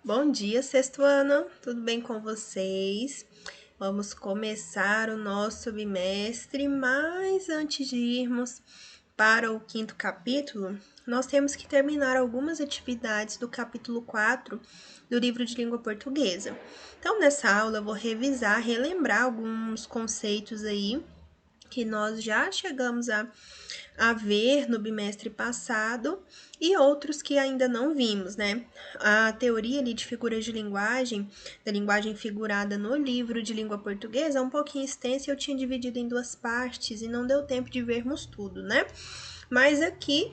Bom dia, sexto ano, tudo bem com vocês? Vamos começar o nosso bimestre, mas antes de irmos para o quinto capítulo, nós temos que terminar algumas atividades do capítulo 4 do livro de língua portuguesa. Então, nessa aula, eu vou revisar, relembrar alguns conceitos aí que nós já chegamos a ver no bimestre passado e outros que ainda não vimos, né? A teoria ali de figuras de linguagem, da linguagem figurada no livro de língua portuguesa é um pouquinho extensa e eu tinha dividido em duas partes e não deu tempo de vermos tudo, né? Mas aqui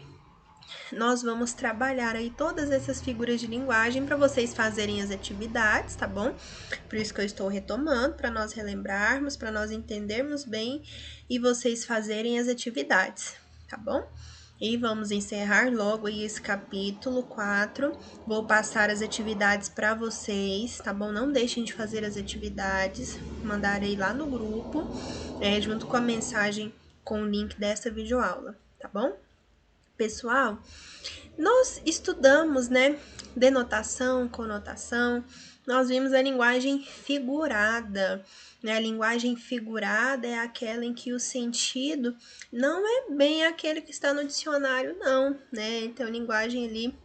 nós vamos trabalhar aí todas essas figuras de linguagem para vocês fazerem as atividades, tá bom? Por isso que eu estou retomando, para nós relembrarmos, para nós entendermos bem e vocês fazerem as atividades, tá bom? E vamos encerrar logo aí esse capítulo 4. Vou passar as atividades para vocês, tá bom? Não deixem de fazer as atividades, mandarei lá no grupo, junto com a mensagem com o link dessa videoaula, tá bom? Pessoal, nós estudamos, né, denotação, conotação, nós vimos a linguagem figurada, né? A linguagem figurada é aquela em que o sentido não é bem aquele que está no dicionário, não, né? Então, linguagem ali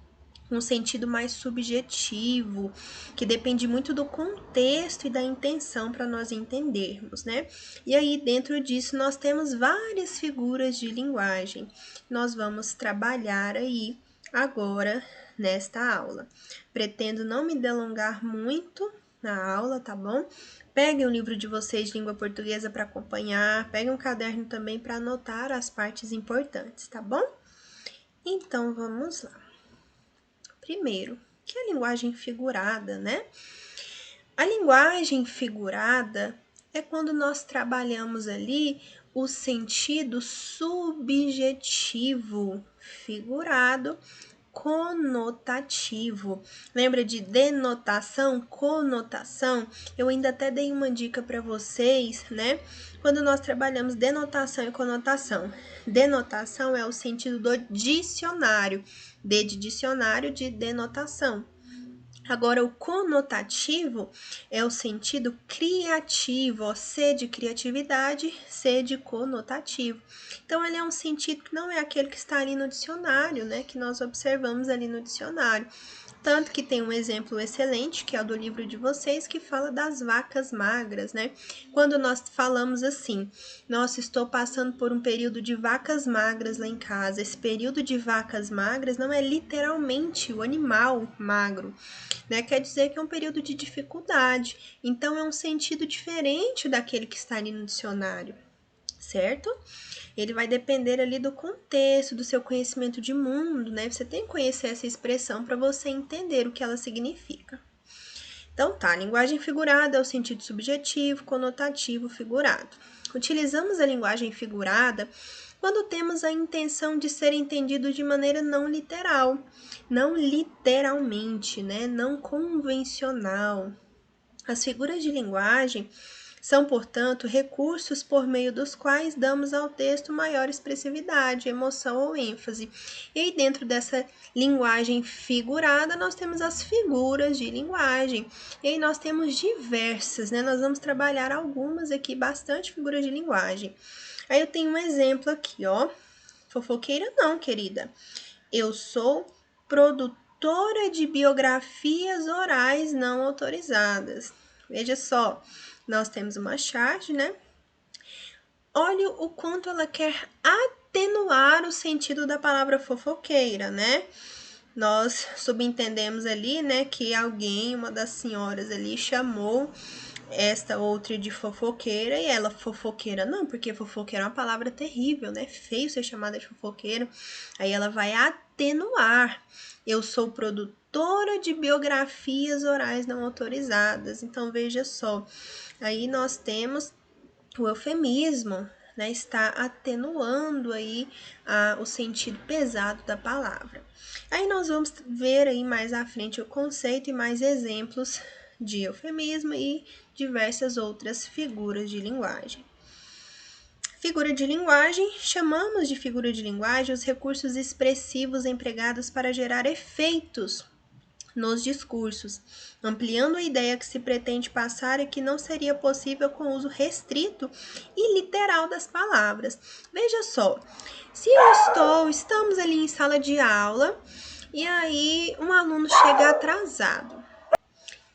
um sentido mais subjetivo, que depende muito do contexto e da intenção para nós entendermos, né? E aí, dentro disso, nós temos várias figuras de linguagem. Nós vamos trabalhar aí agora nesta aula. Pretendo não me delongar muito na aula, tá bom? Peguem o livro de vocês de língua portuguesa para acompanhar, peguem um caderno também para anotar as partes importantes, tá bom? Então, vamos lá. Primeiro, que é a linguagem figurada, né? A linguagem figurada é quando nós trabalhamos ali o sentido subjetivo, figurado, conotativo. Lembra de denotação, conotação? Eu ainda até dei uma dica para vocês, né? Quando nós trabalhamos denotação e conotação. Denotação é o sentido do dicionário, de dicionário, de denotação. Agora, o conotativo é o sentido criativo, ó, C de criatividade, C de conotativo. Então, ele é um sentido que não é aquele que está ali no dicionário, né? Que nós observamos ali no dicionário. Tanto que tem um exemplo excelente, que é o do livro de vocês, que fala das vacas magras, né? Quando nós falamos assim, nossa, estou passando por um período de vacas magras lá em casa. Esse período de vacas magras não é literalmente o animal magro, né? Quer dizer que é um período de dificuldade. Então, é um sentido diferente daquele que está ali no dicionário, certo? Ele vai depender ali do contexto, do seu conhecimento de mundo, né? Você tem que conhecer essa expressão para você entender o que ela significa. Então, tá, linguagem figurada é o sentido subjetivo, conotativo, figurado. Utilizamos a linguagem figurada quando temos a intenção de ser entendido de maneira não literal, não literalmente, né? Não convencional. As figuras de linguagem são, portanto, recursos por meio dos quais damos ao texto maior expressividade, emoção ou ênfase. E aí, dentro dessa linguagem figurada, nós temos as figuras de linguagem. E aí, nós temos diversas, né? Nós vamos trabalhar algumas aqui, bastante figuras de linguagem. Aí, eu tenho um exemplo aqui, ó. Fofoqueira não, querida. Eu sou produtora de biografias orais não autorizadas. Veja só, nós temos uma charge, né? Olha o quanto ela quer atenuar o sentido da palavra fofoqueira, né? Nós subentendemos ali, né, que alguém, uma das senhoras ali, chamou esta outra de fofoqueira e ela fofoqueira não, porque fofoqueira é uma palavra terrível, né? Feio ser chamada de fofoqueira. Aí ela vai atenuar. Eu sou produtora de biografias orais não autorizadas. Então veja só, aí nós temos o eufemismo, né? Está atenuando aí o sentido pesado da palavra. Aí nós vamos ver aí mais à frente o conceito e mais exemplos de eufemismo e diversas outras figuras de linguagem. Figura de linguagem, chamamos de figura de linguagem os recursos expressivos empregados para gerar efeitos nos discursos, ampliando a ideia que se pretende passar e que não seria possível com o uso restrito e literal das palavras. Veja só, se estamos ali em sala de aula e aí um aluno chega atrasado.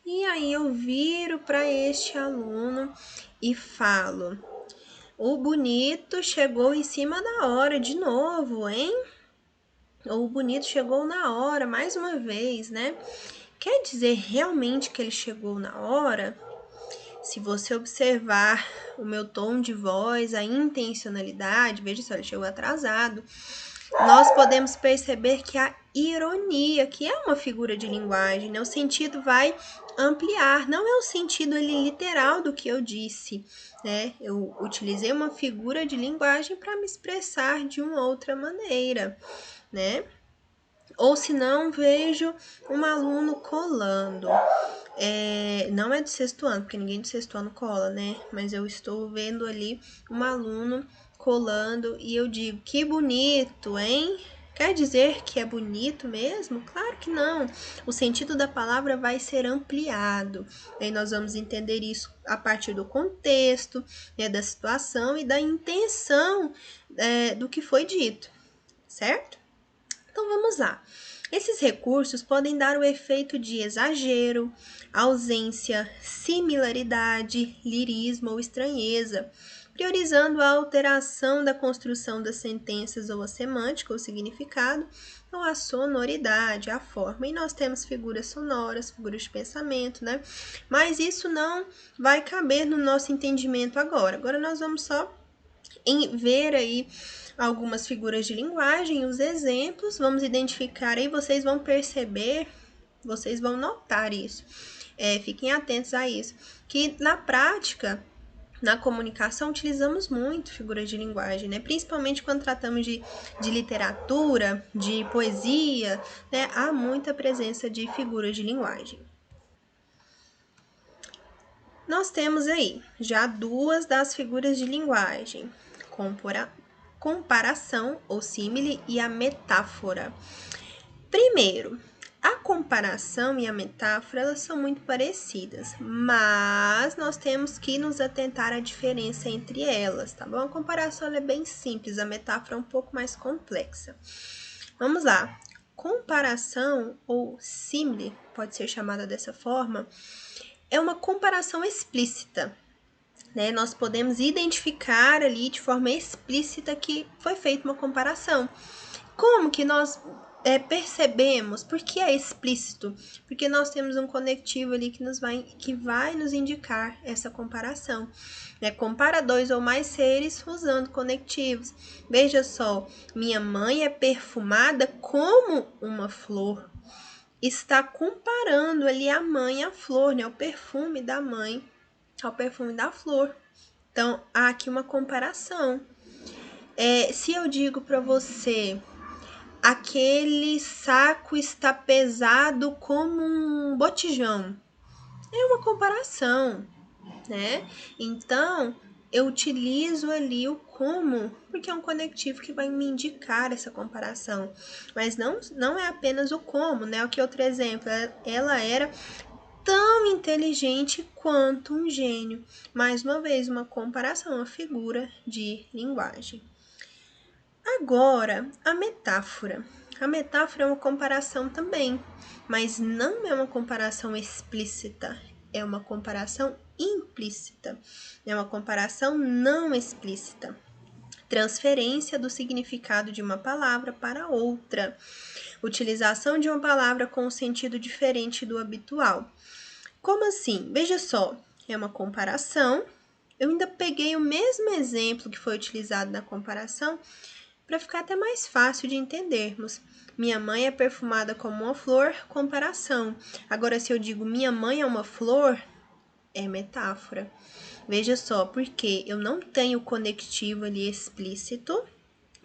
E aí eu viro para este aluno e falo: "O bonito chegou em cima da hora de novo, hein? O bonito chegou na hora mais uma vez, né?" Quer dizer realmente que ele chegou na hora? Se você observar o meu tom de voz, a intencionalidade, veja só, ele chegou atrasado. Nós podemos perceber que a ironia, que é uma figura de linguagem, né? O sentido vai ampliar, não é o sentido literal do que eu disse, né? Eu utilizei uma figura de linguagem para me expressar de uma outra maneira, né? Ou se não, vejo um aluno colando. Não é do sexto ano, porque ninguém do sexto ano cola, né? Mas eu estou vendo ali um aluno colando e eu digo: "Que bonito, hein?" Quer dizer que é bonito mesmo? Claro que não. O sentido da palavra vai ser ampliado. Aí nós vamos entender isso a partir do contexto, né, da situação e da intenção do que foi dito, certo? Então vamos lá. Esses recursos podem dar o efeito de exagero, ausência, similaridade, lirismo ou estranheza, priorizando a alteração da construção das sentenças ou a semântica ou significado, ou a sonoridade, a forma. E nós temos figuras sonoras, figuras de pensamento, né? Mas isso não vai caber no nosso entendimento agora. Agora nós vamos só ver aí algumas figuras de linguagem, os exemplos, vamos identificar aí, vocês vão perceber, vocês vão notar isso. Fiquem atentos a isso, que na prática, na comunicação, utilizamos muito figuras de linguagem, né? Principalmente quando tratamos de literatura, de poesia, né? Há muita presença de figuras de linguagem. Nós temos aí já duas das figuras de linguagem, comparação ou símile e a metáfora. Primeiro, a comparação e a metáfora, elas são muito parecidas, mas nós temos que nos atentar à diferença entre elas, tá bom? A comparação é bem simples, a metáfora é um pouco mais complexa. Vamos lá. Comparação ou símile, pode ser chamada dessa forma, é uma comparação explícita, né? Nós podemos identificar ali de forma explícita que foi feita uma comparação. Como que nós percebemos? Por que é explícito? Porque nós temos um conectivo ali que vai nos indicar essa comparação. Né? Compara dois ou mais seres usando conectivos. Veja só, minha mãe é perfumada como uma flor. Está comparando ali a mãe à flor, né? O perfume da mãe ao perfume da flor. Então, há aqui uma comparação. Se eu digo para você, aquele saco está pesado como um botijão, é uma comparação, né? Então, eu utilizo ali o como, porque é um conectivo que vai me indicar essa comparação. Mas não é apenas o como, né? Que outro exemplo? Ela era tão inteligente quanto um gênio. Mais uma vez, uma comparação, uma figura de linguagem. Agora, a metáfora. A metáfora é uma comparação também, mas não é uma comparação explícita, é uma comparação implícita, é uma comparação não explícita. Transferência do significado de uma palavra para outra. Utilização de uma palavra com um sentido diferente do habitual. Como assim? Veja só, é uma comparação. Eu ainda peguei o mesmo exemplo que foi utilizado na comparação para ficar até mais fácil de entendermos. Minha mãe é perfumada como uma flor, comparação. Agora, se eu digo minha mãe é uma flor, é metáfora. Veja só, porque eu não tenho conectivo ali explícito,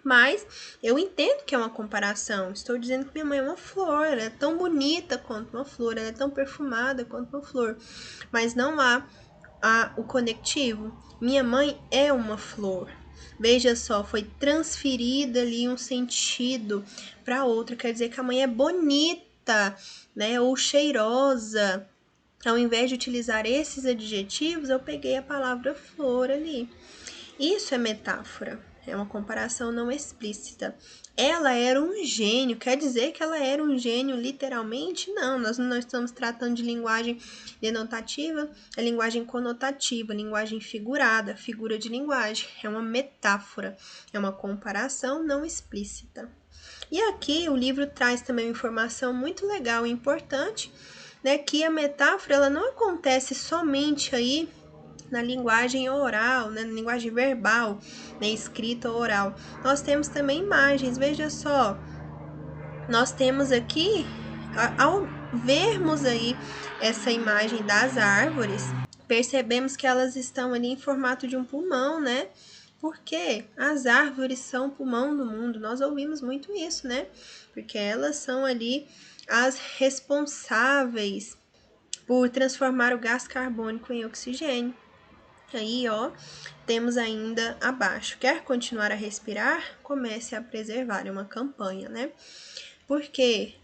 mas eu entendo que é uma comparação. Estou dizendo que minha mãe é uma flor, ela é tão bonita quanto uma flor, ela é tão perfumada quanto uma flor. Mas não há o conectivo. Minha mãe é uma flor. Veja só, foi transferido ali um sentido para outro. Quer dizer que a mãe é bonita bonita, né, ou cheirosa. Ao invés de utilizar esses adjetivos, eu peguei a palavra flor ali. Isso é metáfora, é uma comparação não explícita. Ela era um gênio, quer dizer que ela era um gênio literalmente? Não, nós não estamos tratando de linguagem denotativa, é linguagem conotativa, linguagem figurada, figura de linguagem. É uma metáfora, é uma comparação não explícita. E aqui o livro traz também uma informação muito legal e importante, né, que a metáfora ela não acontece somente aí na linguagem oral, né, na linguagem verbal, né, escrita ou oral. Nós temos também imagens, veja só, nós temos aqui, ao vermos aí essa imagem das árvores, percebemos que elas estão ali em formato de um pulmão, né? Porque as árvores são o pulmão do mundo, nós ouvimos muito isso, né? Porque elas são ali as responsáveis por transformar o gás carbônico em oxigênio. Aí, ó, temos ainda abaixo. Quer continuar a respirar? Comece a preservar. É uma campanha, né? Por quê?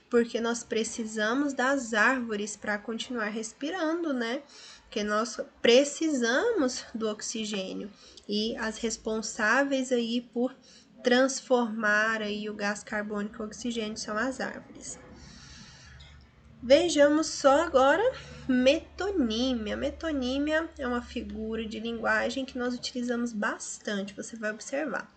Porque nós precisamos das árvores para continuar respirando, né? Porque nós precisamos do oxigênio. E as responsáveis aí por transformar aí o gás carbônico em oxigênio são as árvores. Vejamos só agora metonímia. Metonímia é uma figura de linguagem que nós utilizamos bastante, você vai observar.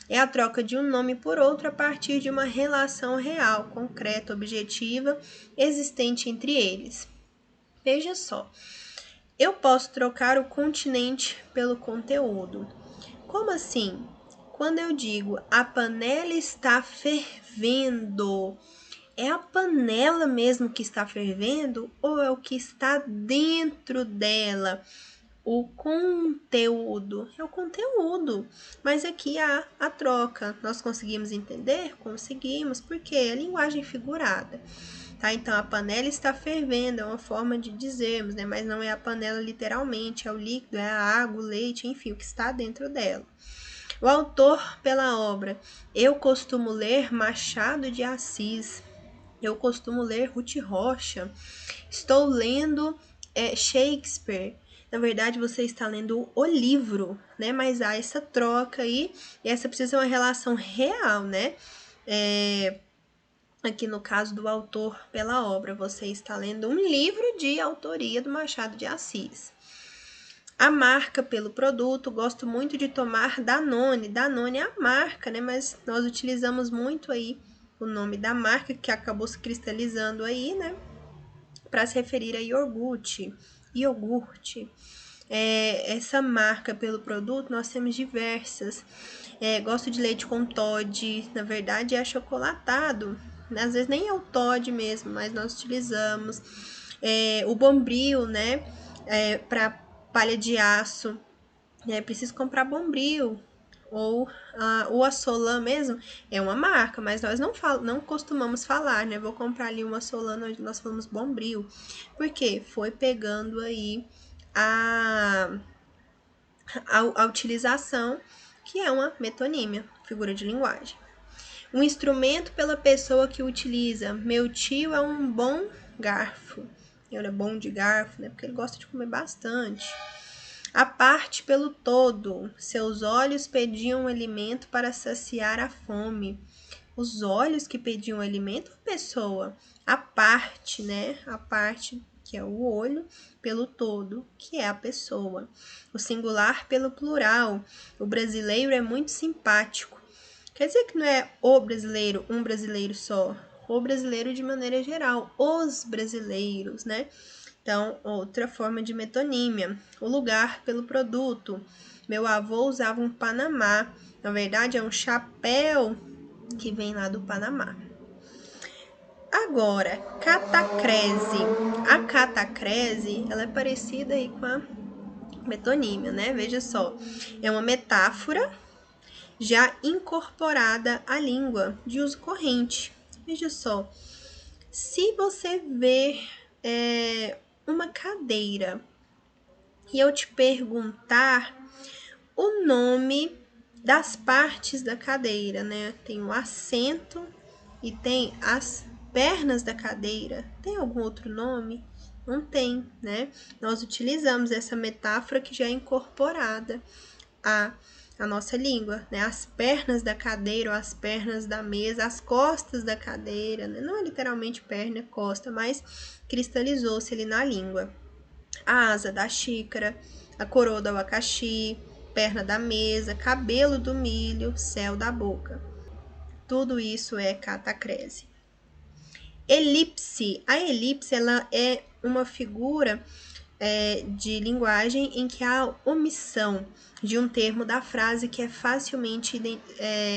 É a troca de um nome por outro a partir de uma relação real, concreta, objetiva, existente entre eles. Veja só, eu posso trocar o continente pelo conteúdo. Como assim? Quando eu digo a panela está fervendo, é a panela mesmo que está fervendo ou é o que está dentro dela? O conteúdo, é o conteúdo, mas aqui há a troca. Nós conseguimos entender? Conseguimos, porque é linguagem figurada. Tá? Então, a panela está fervendo, é uma forma de dizermos, né? Mas não é a panela literalmente, é o líquido, é a água, o leite, enfim, o que está dentro dela. O autor pela obra. Eu costumo ler Machado de Assis. Eu costumo ler Ruth Rocha. Estou lendo Shakespeare. Na verdade, você está lendo o livro, né? Mas há essa troca aí, e essa precisa ser uma relação real, né? Aqui no caso do autor pela obra, você está lendo um livro de autoria do Machado de Assis. A marca pelo produto, gosto muito de tomar Danone. Danone é a marca, né? Mas nós utilizamos muito aí o nome da marca, que acabou se cristalizando aí, né? Para se referir a iogurte. Essa marca pelo produto, nós temos diversas. Gosto de leite com Toddy, na verdade é achocolatado. Às vezes nem é o Toddy mesmo, mas nós utilizamos. O Bombril, né? Para palha de aço. Preciso comprar Bombril. Ou o Assolan mesmo é uma marca, mas nós não costumamos falar, né? Vou comprar ali uma Assolan, nós falamos Bombril, porque foi pegando aí a utilização, que é uma metonímia, figura de linguagem. Um instrumento pela pessoa que utiliza. Meu tio é um bom garfo. Ele é bom de garfo, né? Porque ele gosta de comer bastante. A parte pelo todo. Seus olhos pediam alimento para saciar a fome. Os olhos que pediam alimento, a pessoa. A parte, né? A parte, que é o olho, pelo todo, que é a pessoa. O singular pelo plural. O brasileiro é muito simpático. Quer dizer que não é o brasileiro, um brasileiro só. O brasileiro de maneira geral. Os brasileiros, né? Então, outra forma de metonímia. O lugar pelo produto. Meu avô usava um Panamá. Na verdade, é um chapéu que vem lá do Panamá. Agora, catacrese. A catacrese, ela é parecida aí com a metonímia, né? Veja só. É uma metáfora já incorporada à língua de uso corrente. Veja só. Se você vê uma cadeira e eu te perguntar o nome das partes da cadeira, né? Tem o assento e tem as pernas da cadeira. Tem algum outro nome? Não tem, né? Nós utilizamos essa metáfora que já é incorporada a nossa língua, né? As pernas da cadeira ou as pernas da mesa, as costas da cadeira, né? Não é literalmente perna, é costa, mas cristalizou-se ali na língua. A asa da xícara, a coroa do abacaxi, perna da mesa, cabelo do milho, céu da boca. Tudo isso é catacrese. Elipse. A elipse ela é uma figura de linguagem em que há omissão de um termo da frase que é facilmente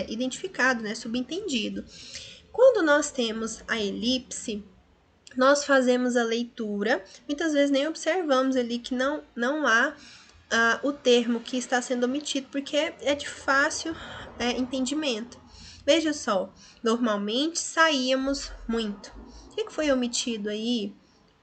identificado, né, subentendido. Quando nós temos a elipse, nós fazemos a leitura, muitas vezes nem observamos ali que não há o termo que está sendo omitido, porque é de fácil entendimento. Veja só, normalmente saíamos muito. O que foi omitido aí?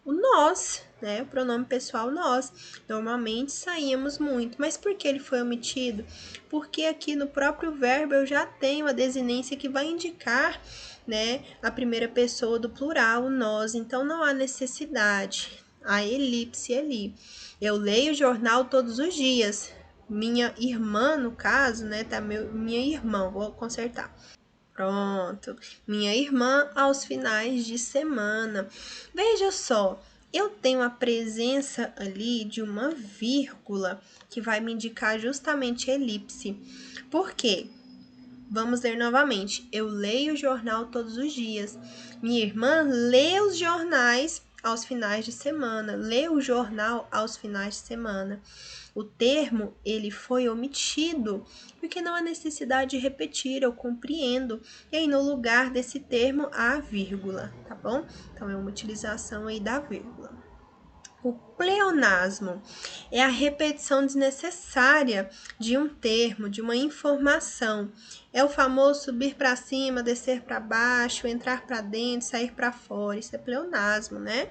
O nós, né? O pronome pessoal nós. Normalmente saíamos muito. Mas por que ele foi omitido? Porque aqui no próprio verbo eu já tenho a desinência que vai indicar, né, a primeira pessoa do plural, o nós. Então não há necessidade. A elipse ali. Eu leio o jornal todos os dias. Minha irmã, no caso, né, tá minha irmã, vou consertar. Pronto. Minha irmã aos finais de semana. Veja só, eu tenho a presença ali de uma vírgula que vai me indicar justamente elipse. Por quê? Vamos ler novamente. Eu leio o jornal todos os dias. Minha irmã lê os jornais aos finais de semana. Lê o jornal aos finais de semana. O termo, ele foi omitido, porque não há necessidade de repetir, eu compreendo. E aí, no lugar desse termo, há vírgula, tá bom? Então, é uma utilização aí da vírgula. O pleonasmo é a repetição desnecessária de um termo, de uma informação. É o famoso subir para cima, descer para baixo, entrar para dentro, sair para fora. Isso é pleonasmo, né?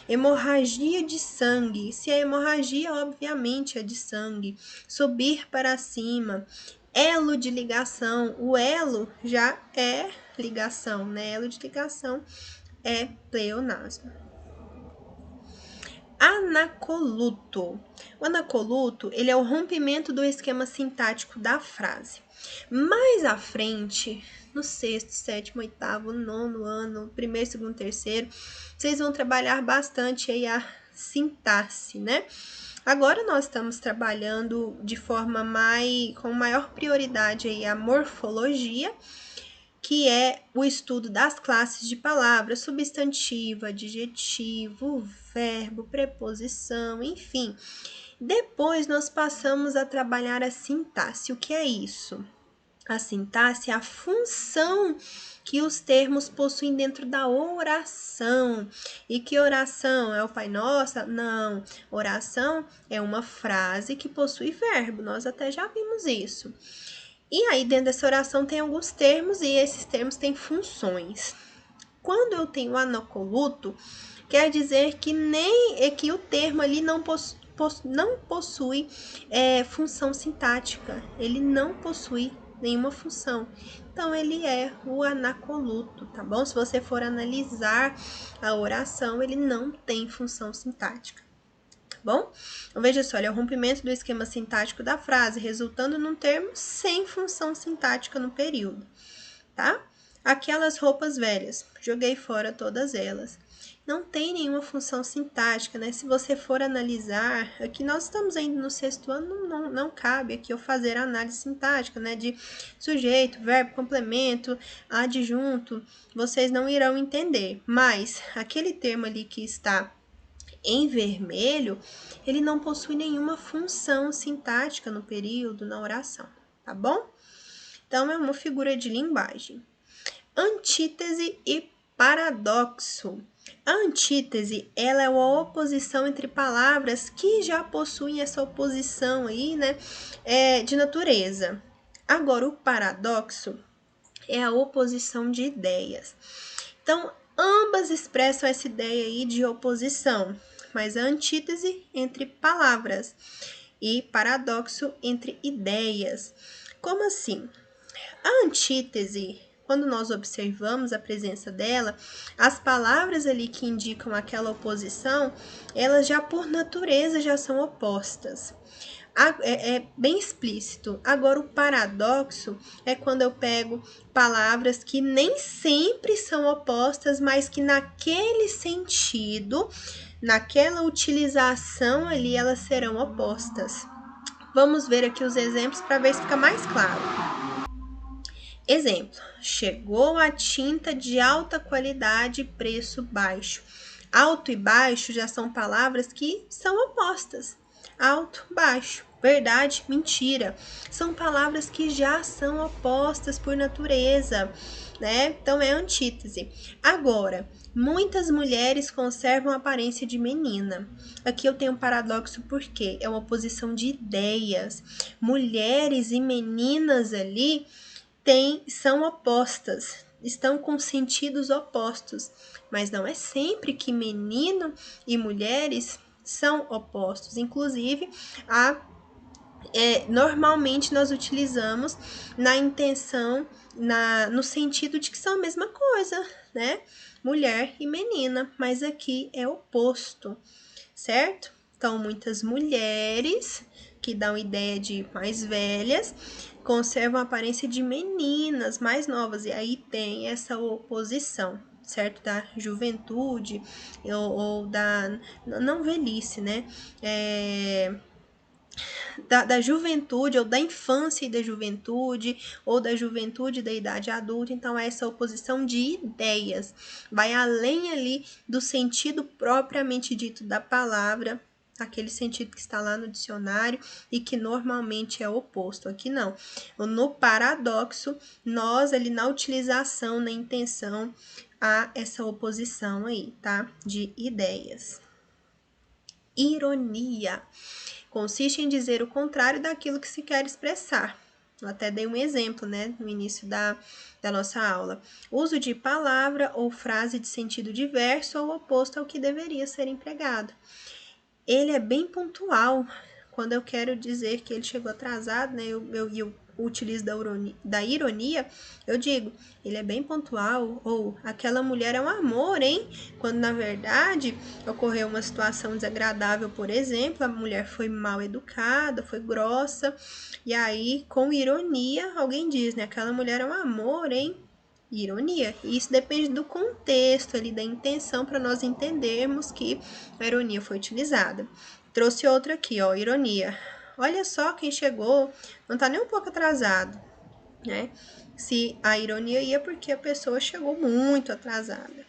Hemorragia de sangue. Se é hemorragia, obviamente é de sangue. Subir para cima. Elo de ligação. O elo já é ligação, né? Elo de ligação é pleonasmo. Anacoluto. O anacoluto, ele é o rompimento do esquema sintático da frase. Mais à frente, no sexto, sétimo, oitavo, nono ano, primeiro, segundo, terceiro, vocês vão trabalhar bastante aí a sintaxe, né? Agora nós estamos trabalhando de forma com maior prioridade aí a morfologia, que é o estudo das classes de palavras, substantivo, adjetivo, verbo, preposição, enfim. Depois nós passamos a trabalhar a sintaxe. O que é isso? A sintaxe é a função que os termos possuem dentro da oração. E que oração? É o Pai Nosso? Não. Oração é uma frase que possui verbo. Nós até já vimos isso. E aí, dentro dessa oração tem alguns termos e esses termos têm funções. Quando eu tenho anacoluto, quer dizer que que o termo ali não possui função sintática. Ele não possui nenhuma função. Então, ele é o anacoluto, tá bom? Se você for analisar a oração, ele não tem função sintática. Bom, então veja só, ele é o rompimento do esquema sintático da frase, resultando num termo sem função sintática no período, tá? Aquelas roupas velhas, joguei fora todas elas. Não tem nenhuma função sintática, né? Se você for analisar, aqui nós estamos ainda no sexto ano, não cabe aqui eu fazer a análise sintática, né? De sujeito, verbo, complemento, adjunto, vocês não irão entender. Mas aquele termo ali que está em vermelho, ele não possui nenhuma função sintática no período, na oração, tá bom? Então, é uma figura de linguagem. Antítese e paradoxo. A antítese, ela é uma oposição entre palavras que já possuem essa oposição aí, né, de natureza. Agora, o paradoxo é a oposição de ideias. Então, ambas expressam essa ideia aí de oposição, mas a antítese entre palavras e paradoxo entre ideias. Como assim? A antítese quando nós observamos a presença dela, as palavras ali que indicam aquela oposição, elas já por natureza já são opostas. É bem explícito. Agora, o paradoxo é quando eu pego palavras que nem sempre são opostas, mas que naquele sentido, naquela utilização ali, elas serão opostas. Vamos ver aqui os exemplos para ver se fica mais claro. Exemplo: chegou a tinta de alta qualidade e preço baixo. Alto e baixo já são palavras que são opostas. Alto, baixo, verdade, mentira. São palavras que já são opostas por natureza, né? Então é antítese. Agora, muitas mulheres conservam a aparência de menina. Aqui eu tenho um paradoxo porque é uma oposição de ideias. Mulheres e meninas ali são opostas, estão com sentidos opostos, mas não é sempre que menino e mulheres são opostos. Inclusive, normalmente nós utilizamos na intenção, no sentido de que são a mesma coisa, né? Mulher e menina, mas aqui é oposto, certo? Então, muitas mulheres, que dão ideia de mais velhas, conservam a aparência de meninas mais novas, e aí tem essa oposição, certo? Da juventude ou da, não velhice, né? Da juventude, ou da infância e da juventude, ou da juventude e da idade adulta. Então, é essa oposição de ideias, vai além ali do sentido propriamente dito da palavra, aquele sentido que está lá no dicionário e que normalmente é oposto. Aqui não. No paradoxo, nós ali na utilização, na intenção, há essa oposição aí, tá? De ideias. Ironia consiste em dizer o contrário daquilo que se quer expressar. Eu até dei um exemplo, né, no início da nossa aula. Uso de palavra ou frase de sentido diverso ou oposto ao que deveria ser empregado. Ele é bem pontual. Quando eu quero dizer que ele chegou atrasado, né, eu utilizo da ironia, eu digo, ele é bem pontual, ou aquela mulher é um amor, hein? Quando na verdade ocorreu uma situação desagradável, por exemplo, a mulher foi mal educada, foi grossa, e aí com ironia alguém diz, né, aquela mulher é um amor, hein? Ironia. E isso depende do contexto ali, da intenção, para nós entendermos que a ironia foi utilizada. Trouxe outra aqui, ó, ironia. Olha só quem chegou, não tá nem um pouco atrasado, né? Se a ironia ia porque a pessoa chegou muito atrasada.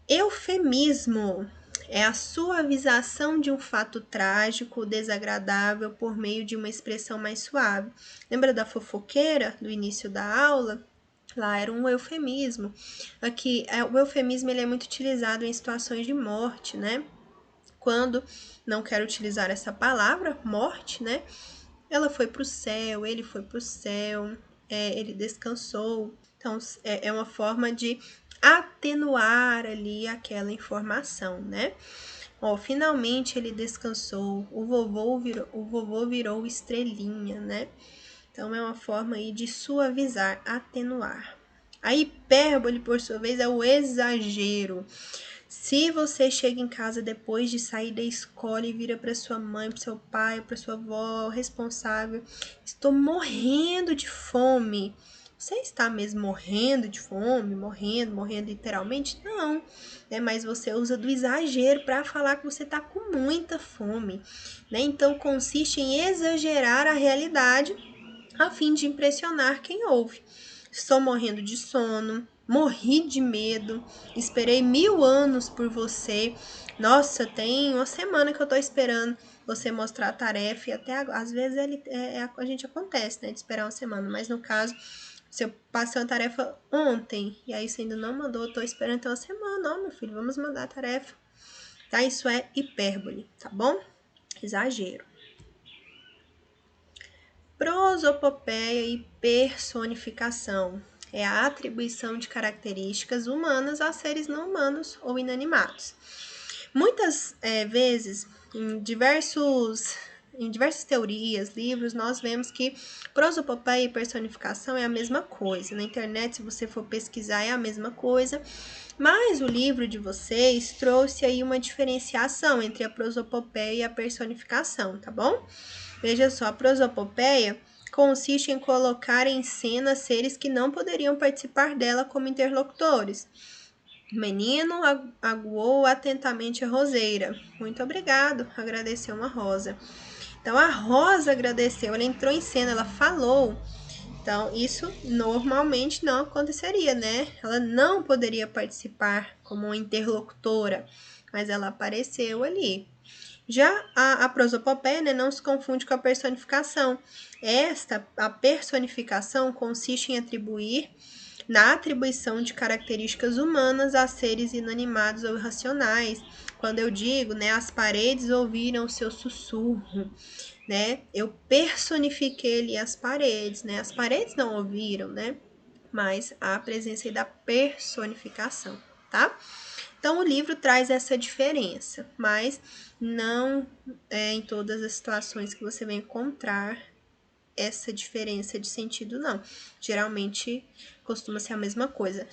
Eufemismo é a suavização de um fato trágico, desagradável, por meio de uma expressão mais suave. Lembra da fofoqueira do início da aula? Lá era um eufemismo. Aqui, o eufemismo ele é muito utilizado em situações de morte, né? Quando não quero utilizar essa palavra, morte, né? Ela foi para o céu, ele foi para o céu, ele descansou. Então, é uma forma de atenuar ali aquela informação, né? Ó, finalmente ele descansou, o vovô virou estrelinha, né? Então, é uma forma aí de suavizar, atenuar. A hipérbole, por sua vez, é o exagero. Se você chega em casa depois de sair da escola e vira para sua mãe, para seu pai, para sua avó, responsável, estou morrendo de fome. Você está mesmo morrendo de fome? Morrendo literalmente? Não, né? Mas você usa do exagero para falar que você está com muita fome, né? Então, consiste em exagerar a realidade a fim de impressionar quem ouve. Estou morrendo de sono, morri de medo, esperei 1000 anos por você. Nossa, tem uma semana que eu tô esperando você mostrar a tarefa e até agora, às vezes a gente acontece, né, de esperar uma semana, mas no caso, se eu passei uma tarefa ontem e aí você ainda não mandou, eu tô esperando até uma semana, ó, meu filho, vamos mandar a tarefa. Tá? Isso é hipérbole, tá bom? Exagero. Prosopopeia e personificação é a atribuição de características humanas a seres não humanos ou inanimados. Muitas vezes, em em diversas teorias, livros, nós vemos que prosopopeia e personificação é a mesma coisa. Na internet, se você for pesquisar, é a mesma coisa. Mas o livro de vocês trouxe aí uma diferenciação entre a prosopopeia e a personificação, tá bom? Veja só, a prosopopeia consiste em colocar em cena seres que não poderiam participar dela como interlocutores. O menino aguou atentamente a roseira. Muito obrigado, agradeceu uma rosa. Então, a rosa agradeceu, ela entrou em cena, ela falou. Então, isso normalmente não aconteceria, né? Ela não poderia participar como uma interlocutora, mas ela apareceu ali. Já a prosopopeia, né, não se confunde com a personificação. A personificação consiste em na atribuição de características humanas a seres inanimados ou irracionais. Quando eu digo, né, as paredes ouviram o seu sussurro, né? Eu personifiquei ali as paredes, né? As paredes não ouviram, né? Mas há a presença aí da personificação, tá? Então, o livro traz essa diferença, mas não é em todas as situações que você vai encontrar essa diferença de sentido, não. Geralmente, costuma ser a mesma coisa.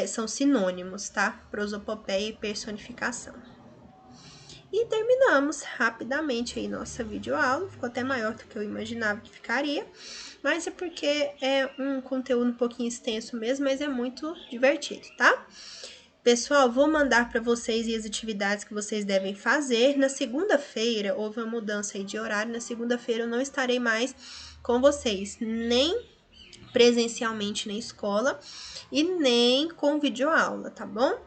São sinônimos, tá? Prosopopeia e personificação. E terminamos rapidamente aí nossa videoaula. Ficou até maior do que eu imaginava que ficaria. Mas é porque é um conteúdo um pouquinho extenso mesmo, mas é muito divertido, tá? Pessoal, vou mandar para vocês as atividades que vocês devem fazer. Na segunda-feira, houve uma mudança aí de horário. Na segunda-feira eu não estarei mais com vocês, nem presencialmente na escola e nem com videoaula, tá bom?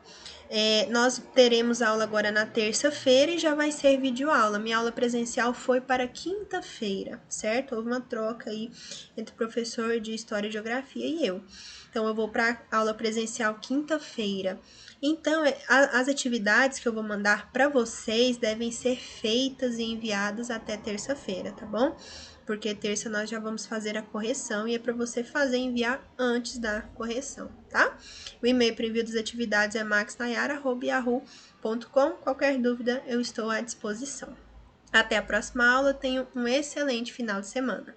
Nós teremos aula agora na terça-feira e já vai ser videoaula. Minha aula presencial foi para quinta-feira, certo? Houve uma troca aí entre o professor de História e Geografia e eu. Então, eu vou para aula presencial quinta-feira. Então, as atividades que eu vou mandar para vocês devem ser feitas e enviadas até terça-feira, tá bom? Porque terça nós já vamos fazer a correção e é para você fazer e enviar antes da correção, tá? O e-mail para envio das atividades é maxnayara@yahoo.com. Qualquer dúvida, eu estou à disposição. Até a próxima aula, tenham um excelente final de semana.